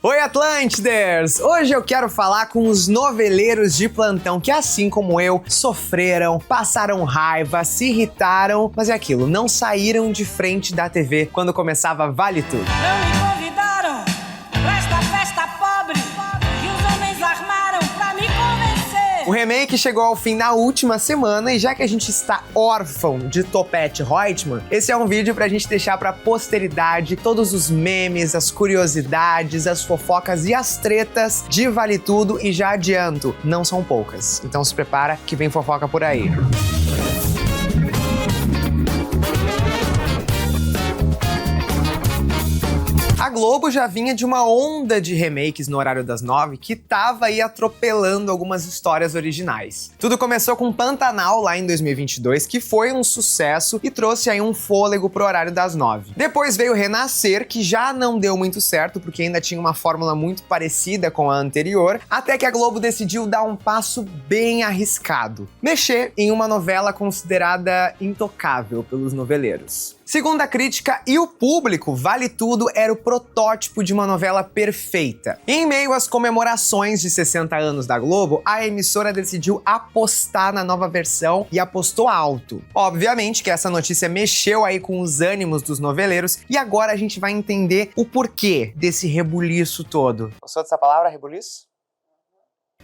Oi, Atlântiders! Hoje eu quero falar com os noveleiros de plantão que, assim como eu, sofreram, passaram raiva, se irritaram, mas é aquilo, não saíram de frente da TV quando começava Vale Tudo. Não me convidaram pra esta festa pobre que os homens armaram pra me convencer. O remake chegou ao fim na última semana e já que a gente está órfão de Topete Reutemann, esse é um vídeo pra gente deixar pra posteridade todos os memes, as curiosidades, as fofocas e as tretas de Vale Tudo e já adianto, não são poucas. Então se prepara que vem fofoca por aí. A Globo já vinha de uma onda de remakes no horário das 9 que tava aí atropelando algumas histórias originais. Tudo começou com Pantanal lá em 2022, que foi um sucesso e trouxe aí um fôlego pro horário das 9. Depois veio Renascer, que já não deu muito certo, porque ainda tinha uma fórmula muito parecida com a anterior, até que a Globo decidiu dar um passo bem arriscado: mexer em uma novela considerada intocável pelos noveleiros. Segundo a crítica e o público, Vale Tudo era o protótipo de uma novela perfeita. Em meio às comemorações de 60 anos da Globo, a emissora decidiu apostar na nova versão e apostou alto. Obviamente que essa notícia mexeu aí com os ânimos dos noveleiros e agora a gente vai entender o porquê desse rebuliço todo. Gostou dessa palavra, rebuliço?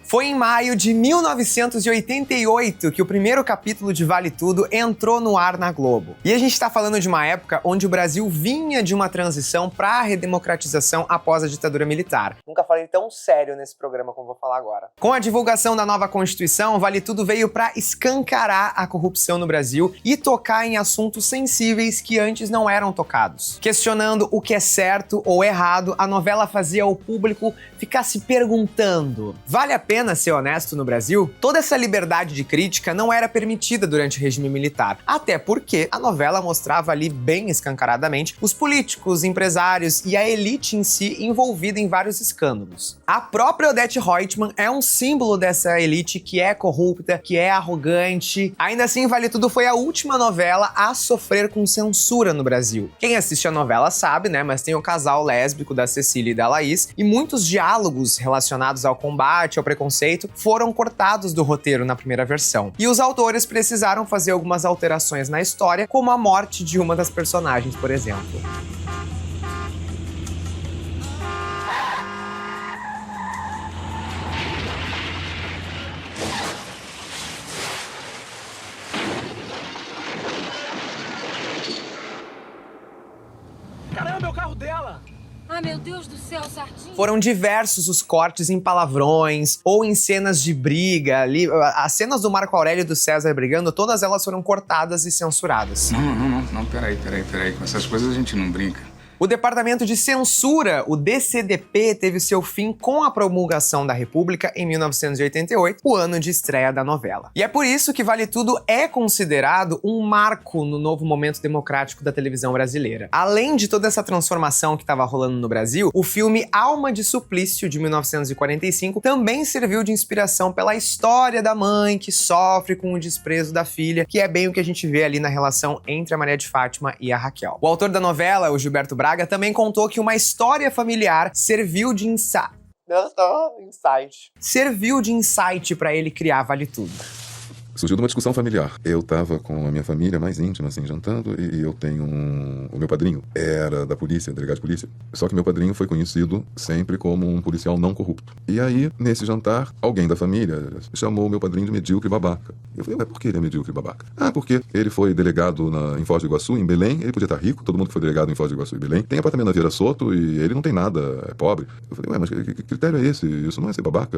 Foi em maio de 1988 que o primeiro capítulo de Vale Tudo entrou no ar na Globo. E a gente está falando de uma época onde o Brasil vinha de uma transição para a redemocratização após a ditadura militar. Nunca falei tão sério nesse programa como vou falar agora. Com a divulgação da nova Constituição, Vale Tudo veio para escancarar a corrupção no Brasil e tocar em assuntos sensíveis que antes não eram tocados. Questionando o que é certo ou errado, a novela fazia o público ficar se perguntando: vale a pena ser honesto no Brasil? Toda essa liberdade de crítica não era permitida durante o regime militar, até porque a novela mostrava ali bem escancaradamente os políticos, empresários e a elite em si envolvida em vários escândalos. A própria Odete Reutemann é um símbolo dessa elite que é corrupta, que é arrogante. Ainda assim, Vale Tudo foi a última novela a sofrer com censura no Brasil. Quem assiste a novela sabe, né, mas tem o casal lésbico da Cecília e da Laís, e muitos diálogos relacionados ao combate, ao preconceito, foram cortados do roteiro na primeira versão. E os autores precisaram fazer algumas alterações na história, como a morte de uma das personagens, por exemplo. Caramba, é o carro dela! Ai, meu Deus do céu, Sardinha! Foram diversos os cortes em palavrões ou em cenas de briga ali. As cenas do Marco Aurélio e do César brigando, todas elas foram cortadas e censuradas. Não, peraí. Com essas coisas a gente não brinca. O Departamento de Censura, o DCDP, teve seu fim com a promulgação da República em 1988, o ano de estreia da novela. E é por isso que Vale Tudo é considerado um marco no novo momento democrático da televisão brasileira. Além de toda essa transformação que estava rolando no Brasil, o filme Alma de Suplício, de 1945, também serviu de inspiração pela história da mãe que sofre com o desprezo da filha, que é bem o que a gente vê ali na relação entre a Maria de Fátima e a Raquel. O autor da novela, o Gilberto Braga, também contou que uma história familiar serviu de insight para ele criar Vale Tudo. Surgiu de uma discussão familiar. Eu tava com a minha família mais íntima, assim, jantando, e eu tenho o meu padrinho era da polícia, delegado de polícia. Só que meu padrinho foi conhecido sempre como um policial não corrupto. E aí, nesse jantar, alguém da família chamou o meu padrinho de medíocre babaca. Eu falei, ué, por que ele é medíocre babaca? Ah, porque ele foi delegado em Foz do Iguaçu, em Belém, ele podia estar rico, todo mundo que foi delegado em Foz do Iguaçu e Belém tem apartamento na Vieira Soto e ele não tem nada, é pobre. Eu falei, ué, mas que critério é esse? Isso não é ser babaca,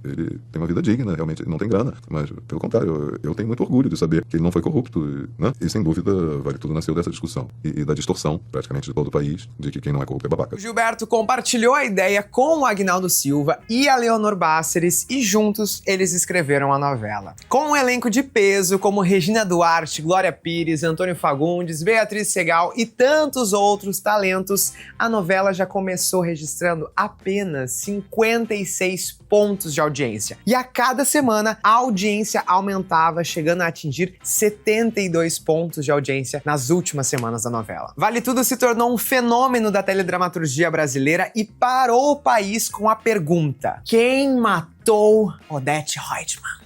ele tem uma vida digna, realmente, ele não tem grana, mas pelo contrário, eu tenho muito orgulho de saber que ele não foi corrupto, né? E sem dúvida, Vale Tudo nasceu dessa discussão e da distorção, praticamente, de todo o país, de que quem não é corrupto é babaca. O Gilberto compartilhou a ideia com o Agnaldo Silva e a Leonor Báceres e juntos eles escreveram a novela. Com um elenco de peso como Regina Duarte, Glória Pires, Antônio Fagundes, Beatriz Segal e tantos outros talentos, a novela já começou registrando apenas 56 pontos de audiência. E a cada semana a audiência aumentava aumentava, chegando a atingir 72 pontos de audiência nas últimas semanas da novela. Vale Tudo se tornou um fenômeno da teledramaturgia brasileira e parou o país com a pergunta: quem matou Odete Roitman?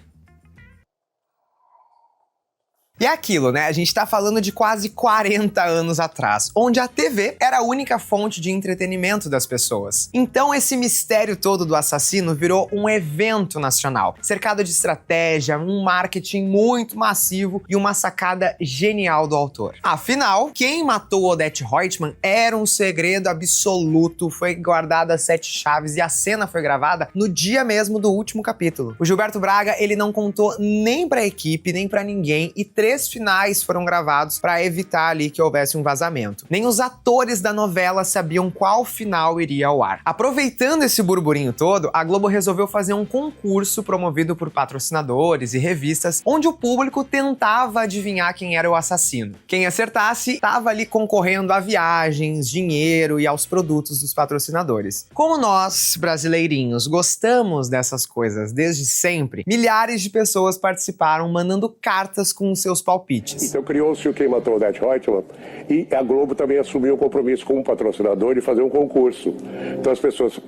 E é aquilo, né? A gente tá falando de quase 40 anos atrás, onde a TV era a única fonte de entretenimento das pessoas. Então esse mistério todo do assassino virou um evento nacional, cercado de estratégia, um marketing muito massivo e uma sacada genial do autor. Afinal, quem matou Odete Roitman era um segredo absoluto, foi guardado às 7 chaves e a cena foi gravada no dia mesmo do último capítulo. O Gilberto Braga, ele não contou nem pra equipe, nem pra ninguém, e 3 finais foram gravados para evitar ali que houvesse um vazamento. Nem os atores da novela sabiam qual final iria ao ar. Aproveitando esse burburinho todo, a Globo resolveu fazer um concurso promovido por patrocinadores e revistas, onde o público tentava adivinhar quem era o assassino. Quem acertasse estava ali concorrendo a viagens, dinheiro e aos produtos dos patrocinadores. Como nós, brasileirinhos, gostamos dessas coisas desde sempre, milhares de pessoas participaram mandando cartas com seus palpites. Então criou-se o Quem Matou Odete Roitman e a Globo também assumiu o compromisso com o patrocinador de fazer um concurso. Então as pessoas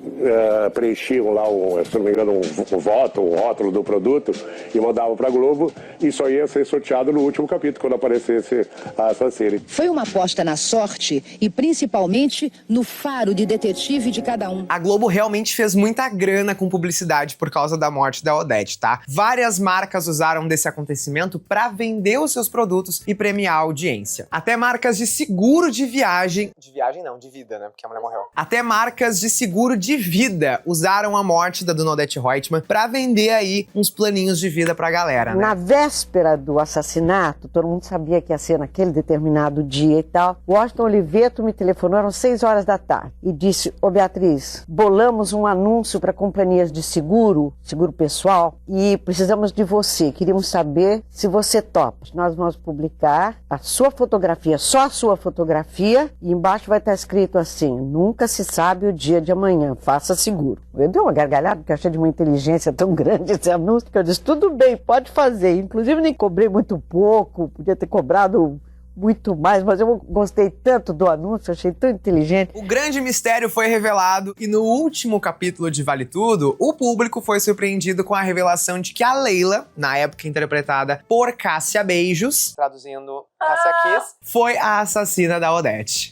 preenchiam lá, se não me engano, um voto, um rótulo do produto e mandavam para a Globo e só ia ser sorteado no último capítulo, quando aparecesse a assassina. Foi uma aposta na sorte e principalmente no faro de detetive de cada um. A Globo realmente fez muita grana com publicidade por causa da morte da Odete, tá? Várias marcas usaram desse acontecimento para vender os seus produtos e premiar a audiência. Até marcas de seguro de viagem... De viagem não, de vida, né? Porque a mulher morreu. Até marcas de seguro de vida usaram a morte da dona Odete Roitman pra vender aí uns planinhos de vida pra galera, né? Na véspera do assassinato, todo mundo sabia que ia ser naquele determinado dia e tal. O Washington Oliveto me telefonou, eram 6 horas da tarde, e disse: ô Beatriz, bolamos um anúncio para companhias de seguro pessoal, e precisamos de você. Queríamos saber se você topa. Nós vamos publicar a sua fotografia, só a sua fotografia, e embaixo vai estar escrito assim: nunca se sabe o dia de amanhã, faça seguro. Eu dei uma gargalhada, porque achei de uma inteligência tão grande esse anúncio, que eu disse: tudo bem, pode fazer. Inclusive nem cobrei muito pouco, podia ter cobrado muito mais, mas eu gostei tanto do anúncio, achei tão inteligente. O grande mistério foi revelado e no último capítulo de Vale Tudo, o público foi surpreendido com a revelação de que a Leila, na época interpretada por Cássia Beijos, traduzindo Cássia Kiss, foi a assassina da Odete.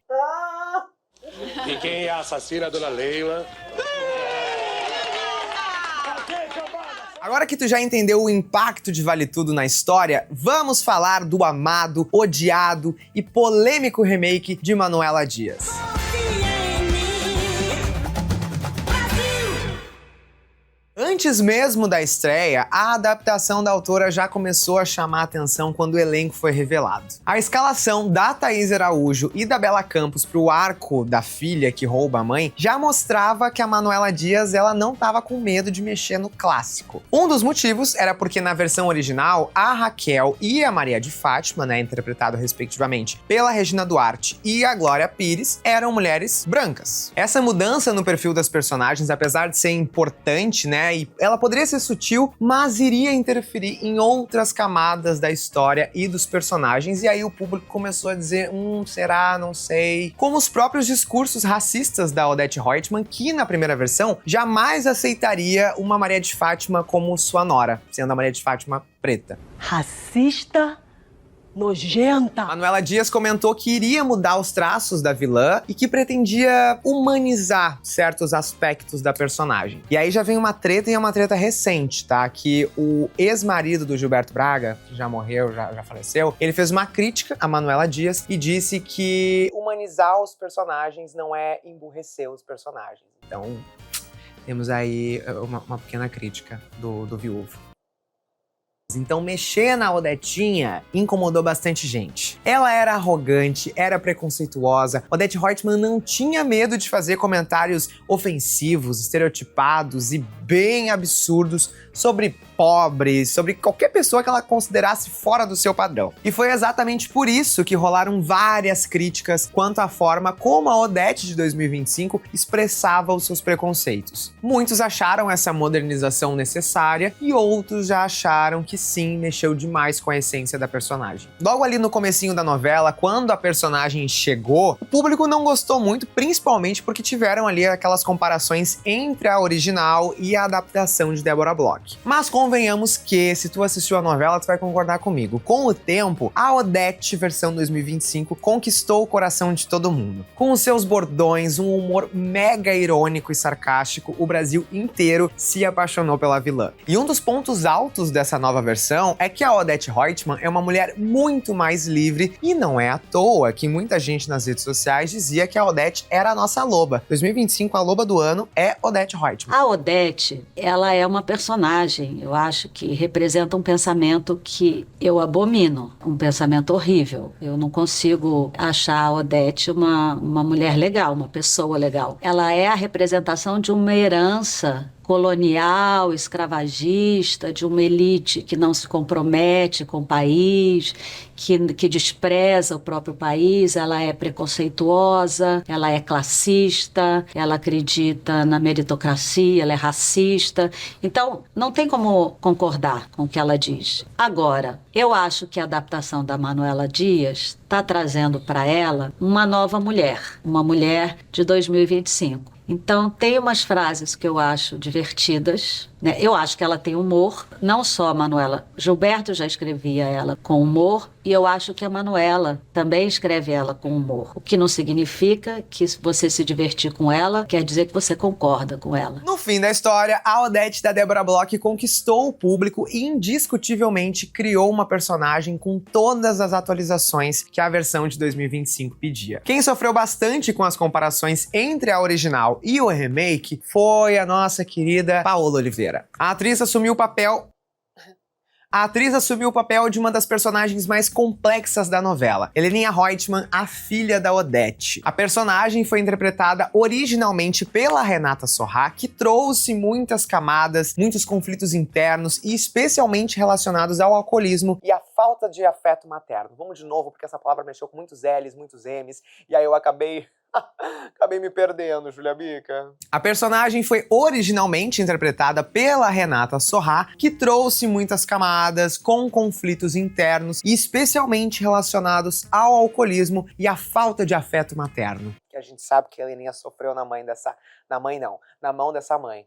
E quem é a assassina, dona Leila? Agora que tu já entendeu o impacto de Vale Tudo na história, vamos falar do amado, odiado e polêmico remake de Manuela Dias. Antes mesmo da estreia, a adaptação da autora já começou a chamar a atenção quando o elenco foi revelado. A escalação da Thaís Araújo e da Bela Campos pro arco da filha que rouba a mãe já mostrava que a Manuela Dias ela não estava com medo de mexer no clássico. Um dos motivos era porque na versão original, a Raquel e a Maria de Fátima, né, interpretado respectivamente pela Regina Duarte e a Glória Pires, eram mulheres brancas. Essa mudança no perfil das personagens, apesar de ser importante, né, e ela poderia ser sutil, mas iria interferir em outras camadas da história e dos personagens, e aí o público começou a dizer, será, não sei. Como os próprios discursos racistas da Odete Roitman, que na primeira versão jamais aceitaria uma Maria de Fátima como sua nora, sendo a Maria de Fátima preta. Racista, nojenta. Manuela Dias comentou que iria mudar os traços da vilã e que pretendia humanizar certos aspectos da personagem. E aí já vem uma treta, e é uma treta recente, tá? Que o ex-marido do Gilberto Braga, que já morreu, já faleceu, ele fez uma crítica a Manuela Dias e disse que humanizar os personagens não é emburrecer os personagens. Então, temos aí uma pequena crítica do viúvo. Então mexer na Odetinha incomodou bastante gente. Ela era arrogante, era preconceituosa. Odete Roitman não tinha medo de fazer comentários ofensivos, estereotipados e bem absurdos sobre pobres, sobre qualquer pessoa que ela considerasse fora do seu padrão. E foi exatamente por isso que rolaram várias críticas quanto à forma como a Odete de 2025 expressava os seus preconceitos. Muitos acharam essa modernização necessária e outros já acharam que que sim, mexeu demais com a essência da personagem. Logo ali no comecinho da novela, quando a personagem chegou, o público não gostou muito, principalmente porque tiveram ali aquelas comparações entre a original e a adaptação de Deborah Bloch. Mas convenhamos que, se tu assistiu a novela, tu vai concordar comigo. Com o tempo, a Odete versão 2025 conquistou o coração de todo mundo. Com os seus bordões, um humor mega irônico e sarcástico, o Brasil inteiro se apaixonou pela vilã. E um dos pontos altos dessa nova versão é que a Odete Roitman é uma mulher muito mais livre, e não é à toa que muita gente nas redes sociais dizia que a Odete era a nossa loba. 2025, a loba do ano é Odete Roitman. A Odete, ela é uma personagem, eu acho que representa um pensamento que eu abomino, um pensamento horrível. Eu não consigo achar a Odete uma mulher legal, uma pessoa legal. Ela é a representação de uma herança colonial, escravagista, de uma elite que não se compromete com o país, que despreza o próprio país. Ela é preconceituosa, ela é classista, ela acredita na meritocracia, ela é racista. Então, não tem como concordar com o que ela diz. Agora, eu acho que a adaptação da Manuela Dias está trazendo para ela uma nova mulher, uma mulher de 2025. Então, tem umas frases que eu acho divertidas, né? Eu acho que ela tem humor, não só a Manuela. Gilberto já escrevia ela com humor, e eu acho que a Manuela também escreve ela com humor. O que não significa que se você se divertir com ela, quer dizer que você concorda com ela. No fim da história, a Odete da Deborah Bloch conquistou o público e indiscutivelmente criou uma personagem com todas as atualizações que a versão de 2025 pedia. Quem sofreu bastante com as comparações entre a original e o remake foi a nossa querida Paola Oliveira. A atriz assumiu o papel de uma das personagens mais complexas da novela, Heleninha Roitman, a filha da Odete. A personagem foi interpretada originalmente pela Renata Sorrah, que trouxe muitas camadas, muitos conflitos internos e especialmente relacionados ao alcoolismo e à falta de afeto materno. Vamos de novo, porque essa palavra mexeu com muitos L's, muitos M's, e aí eu acabei me perdendo, Julia Bica. A personagem foi originalmente interpretada pela Renata Sorrah, que trouxe muitas camadas com conflitos internos e especialmente relacionados ao alcoolismo e à falta de afeto materno. Que a gente sabe que a Heleninha sofreu na mão dessa mãe.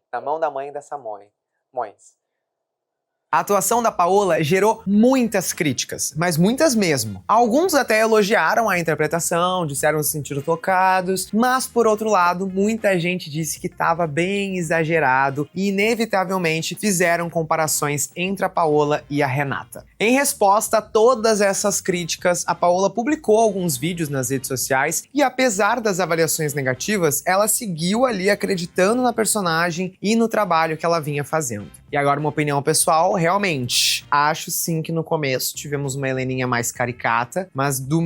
A atuação da Paola gerou muitas críticas, mas muitas mesmo. Alguns até elogiaram a interpretação, disseram se sentiram tocados, mas por outro lado, muita gente disse que estava bem exagerado e inevitavelmente fizeram comparações entre a Paola e a Renata. Em resposta a todas essas críticas, a Paola publicou alguns vídeos nas redes sociais e, apesar das avaliações negativas, ela seguiu ali acreditando na personagem e no trabalho que ela vinha fazendo. E agora uma opinião pessoal, realmente, acho sim que no começo tivemos uma Heleninha mais caricata, mas do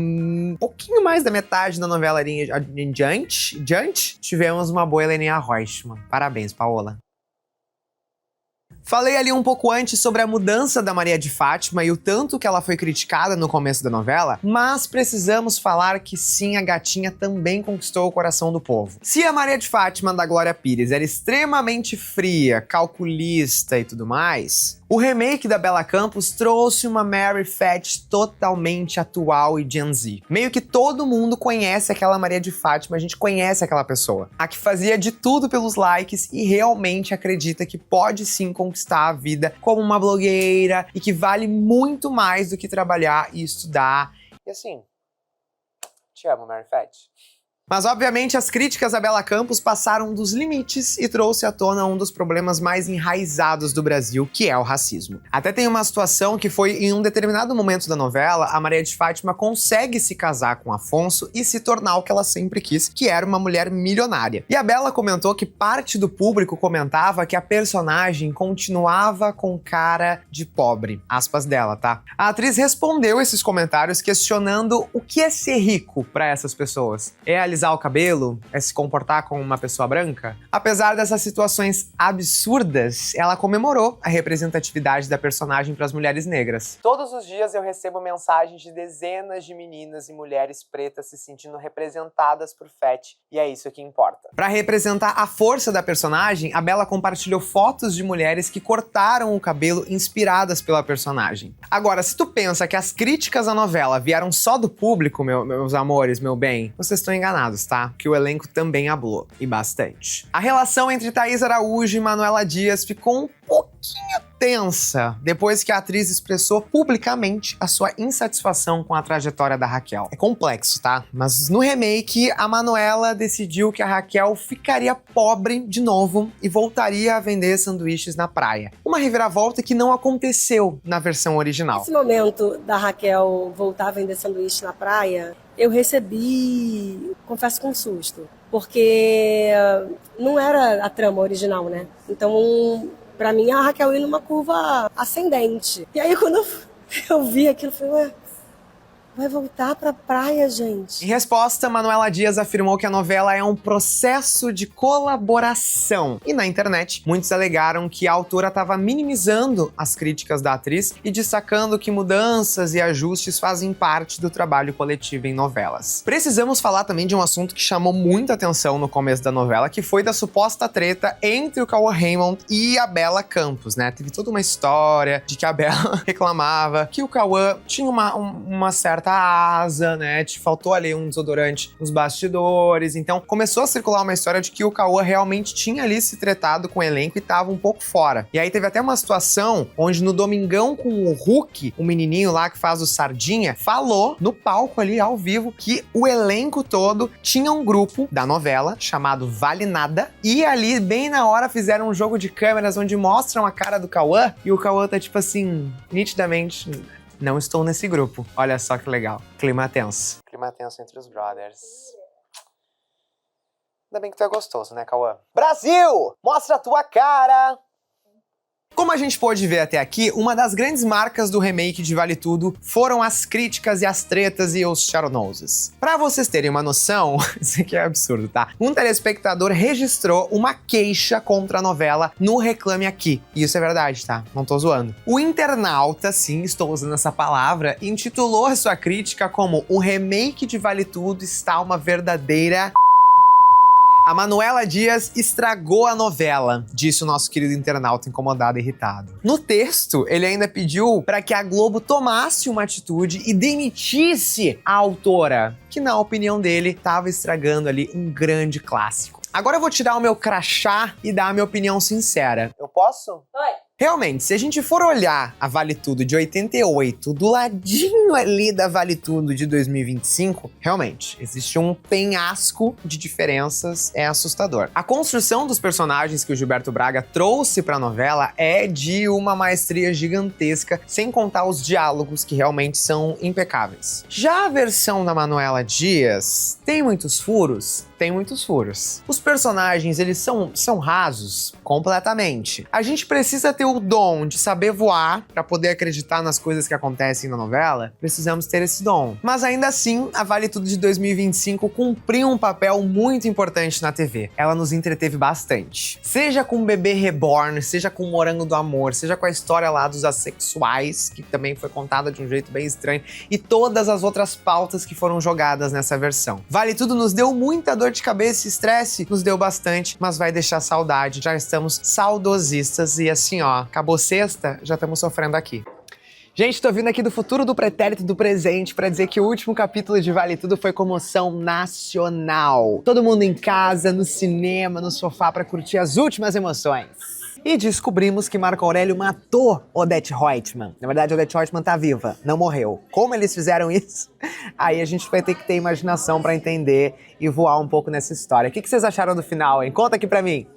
pouquinho mais da metade da novela em diante, tivemos uma boa Heleninha Roitman. Parabéns, Paola. Falei ali um pouco antes sobre a mudança da Maria de Fátima e o tanto que ela foi criticada no começo da novela, mas precisamos falar que sim, a gatinha também conquistou o coração do povo. Se a Maria de Fátima da Glória Pires era extremamente fria, calculista e tudo mais, o remake da Bela Campos trouxe uma Mary Fat totalmente atual e Gen Z. Meio que todo mundo conhece aquela Maria de Fátima, a gente conhece aquela pessoa. A que fazia de tudo pelos likes e realmente acredita que pode sim conquistar a vida como uma blogueira e que vale muito mais do que trabalhar e estudar. E assim, te amo, Mary Fat. Mas, obviamente, as críticas a Bela Campos passaram dos limites e trouxe à tona um dos problemas mais enraizados do Brasil, que é o racismo. Até tem uma situação que foi, em um determinado momento da novela, a Maria de Fátima consegue se casar com Afonso e se tornar o que ela sempre quis, que era uma mulher milionária. E a Bela comentou que parte do público comentava que a personagem continuava com cara de pobre. Aspas dela, tá? A atriz respondeu esses comentários questionando o que é ser rico para essas pessoas. É ali alisar o cabelo, é se comportar como uma pessoa branca. Apesar dessas situações absurdas, ela comemorou a representatividade da personagem para as mulheres negras. Todos os dias eu recebo mensagens de dezenas de meninas e mulheres pretas se sentindo representadas por Fett, e é isso que importa. Para representar a força da personagem, a Bella compartilhou fotos de mulheres que cortaram o cabelo inspiradas pela personagem. Agora, se tu pensa que as críticas à novela vieram só do público, meus amores, meu bem, vocês estão enganados, tá? Que o elenco também hablou, e bastante. A relação entre Thaís Araújo e Manuela Dias ficou um pouquinho tensa depois que a atriz expressou publicamente a sua insatisfação com a trajetória da Raquel. É complexo, tá? Mas no remake, a Manuela decidiu que a Raquel ficaria pobre de novo e voltaria a vender sanduíches na praia. Uma reviravolta que não aconteceu na versão original. Nesse momento da Raquel voltar a vender sanduíche na praia, eu recebi, confesso, com um susto, porque não era a trama original, né? Então, pra mim, a Raquel ia numa curva ascendente. E aí, quando eu vi aquilo, eu falei, ué, vai voltar pra praia, gente? Em resposta, Manuela Dias afirmou que a novela é um processo de colaboração. E na internet, muitos alegaram que a autora estava minimizando as críticas da atriz e destacando que mudanças e ajustes fazem parte do trabalho coletivo em novelas. Precisamos falar também de um assunto que chamou muita atenção no começo da novela, que foi da suposta treta entre o Cauã Raymond e a Bella Campos, né? Teve toda uma história de que a Bella reclamava que o Cauã tinha uma certa asa, né? Te faltou ali um desodorante nos bastidores. Então começou a circular uma história de que o Cauã realmente tinha ali se tretado com o elenco e tava um pouco fora. E aí teve até uma situação onde no Domingão com o Hulk, o menininho lá que faz o Sardinha, falou no palco ali ao vivo que o elenco todo tinha um grupo da novela chamado Vale Nada e ali bem na hora fizeram um jogo de câmeras onde mostram a cara do Cauã e o Cauã tá tipo assim, nitidamente... Não estou nesse grupo. Olha só que legal. Clima tenso. Clima tenso entre os brothers. Ainda bem que tu é gostoso, né, Cauã? Brasil! Mostra a tua cara! Como a gente pôde ver até aqui, uma das grandes marcas do remake de Vale Tudo foram as críticas e as tretas e os charonoses. Pra vocês terem uma noção, isso aqui é absurdo, tá? Um telespectador registrou uma queixa contra a novela no Reclame Aqui. E isso é verdade, tá? Não tô zoando. O internauta, sim, estou usando essa palavra, intitulou a sua crítica como "O remake de Vale Tudo está uma verdadeira..." A Manuela Dias estragou a novela, disse o nosso querido internauta incomodado e irritado. No texto, ele ainda pediu para que a Globo tomasse uma atitude e demitisse a autora, que na opinião dele estava estragando ali um grande clássico. Agora eu vou tirar o meu crachá e dar a minha opinião sincera. Eu posso? Oi. Realmente, se a gente for olhar a Vale Tudo de 88 do ladinho ali da Vale Tudo de 2025, realmente, existe um penhasco de diferenças, é assustador. A construção dos personagens que o Gilberto Braga trouxe pra novela é de uma maestria gigantesca, sem contar os diálogos que realmente são impecáveis. Já a versão da Manuela Dias tem muitos furos? Tem muitos furos. Os personagens, eles são rasos completamente. A gente precisa ter o dom de saber voar para poder acreditar nas coisas que acontecem na novela. Precisamos ter esse dom. Mas ainda assim, a Vale Tudo de 2025 cumpriu um papel muito importante na TV. Ela nos entreteve bastante. Seja com o Bebê Reborn, seja com o Morango do Amor, seja com a história lá dos assexuais, que também foi contada de um jeito bem estranho, e todas as outras pautas que foram jogadas nessa versão. Vale Tudo nos deu muita dor de cabeça e estresse, nos deu bastante, mas vai deixar saudade. Já estamos saudosistas e assim, ó, acabou sexta, já estamos sofrendo aqui. Gente, tô vindo aqui do futuro, do pretérito, do presente pra dizer que o último capítulo de Vale Tudo foi comoção nacional. Todo mundo em casa, no cinema, no sofá pra curtir as últimas emoções. E descobrimos que Marco Aurélio matou Odete Roitman. Na verdade, Odete Roitman tá viva, não morreu. Como eles fizeram isso? Aí a gente vai ter que ter imaginação pra entender e voar um pouco nessa história. O que vocês acharam do final, hein? Conta aqui pra mim.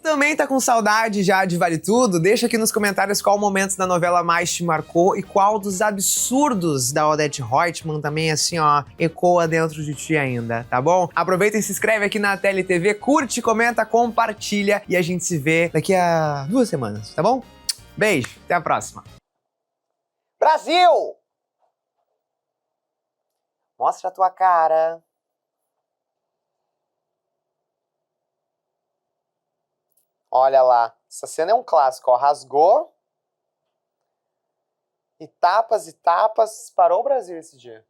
Também tá com saudade já de Vale Tudo? Deixa aqui nos comentários qual momento da novela mais te marcou e qual dos absurdos da Odete Roitman também, assim, ó, ecoa dentro de ti ainda, tá bom? Aproveita e se inscreve aqui na TLTV, curte, comenta, compartilha e a gente se vê daqui a 2 semanas, tá bom? Beijo, até a próxima. Brasil! Mostra a tua cara. Olha lá. Essa cena é um clássico, ó. Rasgou. E tapas, parou o Brasil esse dia.